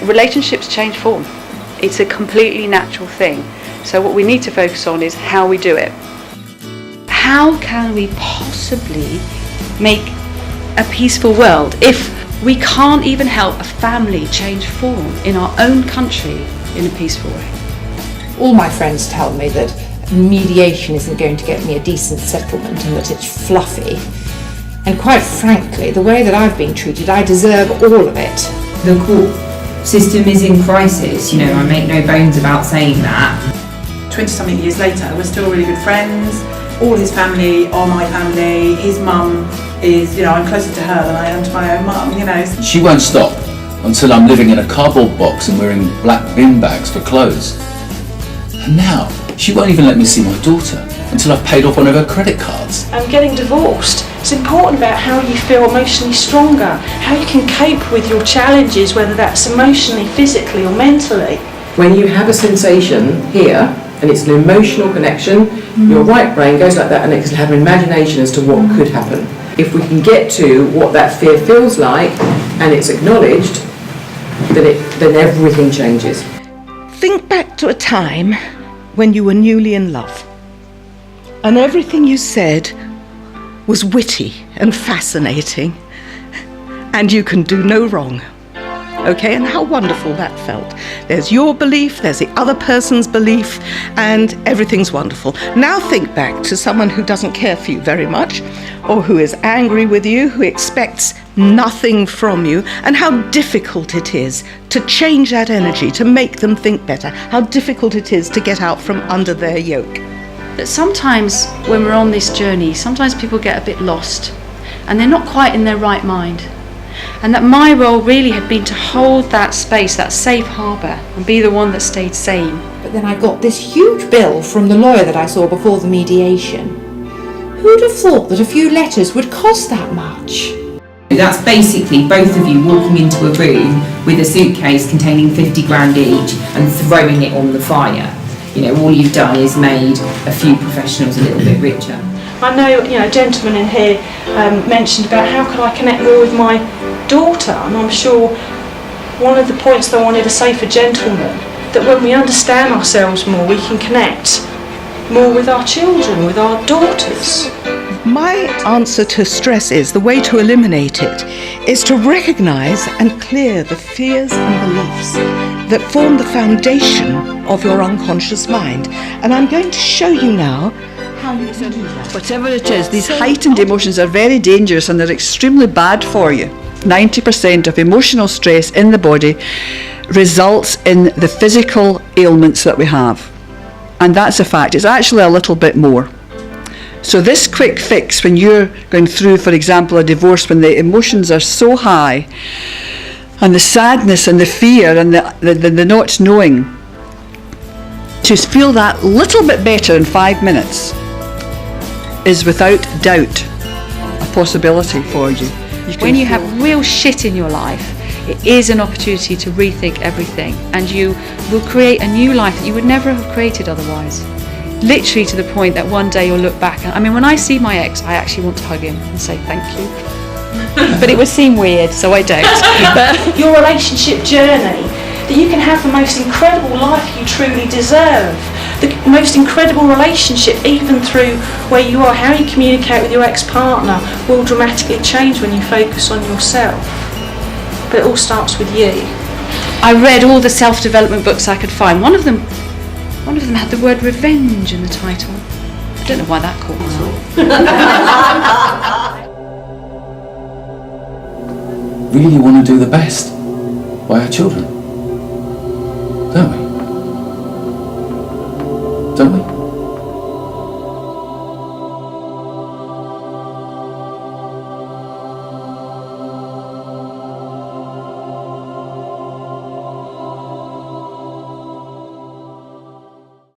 relationships change form. It's a completely natural thing. So what we need to focus on is how we do it. How can we possibly make a peaceful world if we can't even help a family change form in our own country in a peaceful way? All my friends tell me that mediation isn't going to get me a decent settlement and that it's fluffy. And quite frankly, the way that I've been treated, I deserve all of it. The court system is in crisis, you know, I make no bones about saying that. 20-something years later, we're still really good friends. All his family are my family. His mum is, you know, I'm closer to her than I am to my own mum, you know. She won't stop until I'm living in a cardboard box and wearing black bin bags for clothes. And now, she won't even let me see my daughter until I've paid off one of her credit cards. And getting divorced, it's important about how you feel emotionally stronger, how you can cope with your challenges, whether that's emotionally, physically or mentally. When you have a sensation here, and it's an emotional connection, your right brain goes like that and it can have an imagination as to what could happen. If we can get to what that fear feels like and it's acknowledged, then everything changes. Think back to a time when you were newly in love and everything you said was witty and fascinating and you can do no wrong. Okay, and how wonderful that felt. There's your belief, there's the other person's belief, and everything's wonderful. Now think back to someone who doesn't care for you very much, or who is angry with you, who expects nothing from you, and how difficult it is to change that energy, to make them think better, how difficult it is to get out from under their yoke. That sometimes when we're on this journey, sometimes people get a bit lost, and they're not quite in their right mind. And that my role really had been to hold that space, that safe harbour, and be the one that stayed sane. But then I got this huge bill from the lawyer that I saw before the mediation. Who'd have thought that a few letters would cost that much? That's basically both of you walking into a room with a suitcase containing 50 grand each and throwing it on the fire. You know, all you've done is made a few professionals a little bit richer. I know, you know, a gentleman in here mentioned about how could I connect more with my daughter, and I'm sure one of the points that I wanted to say for gentlemen, that when we understand ourselves more, we can connect more with our children, with our daughters. My answer to stress is, the way to eliminate it, is to recognise and clear the fears and beliefs that form the foundation of your unconscious mind. And I'm going to show you now how you can do that. Whatever it is, these heightened emotions are very dangerous and they're extremely bad for you. 90% of emotional stress in the body results in the physical ailments that we have. And that's a fact. It's actually a little bit more. So this quick fix, when you're going through, for example, a divorce, when the emotions are so high, and the sadness and the fear and the not knowing, to feel that little bit better in 5 minutes is without doubt a possibility for you. When you have real shit in your life, it is an opportunity to rethink everything, and you will create a new life that you would never have created otherwise. Literally to the point that one day you'll look back and, I mean, when I see my ex, I actually want to hug him and say thank you. But it would seem weird, so I don't. But your relationship journey, that you can have the most incredible life you truly deserve, the most incredible relationship, even through where you are, how you communicate with your ex-partner will dramatically change when you focus on yourself. But it all starts with you. I read all the self-development books I could find. One of them had the word revenge in the title. I don't know why that caught Really want to do the best by our children, don't we?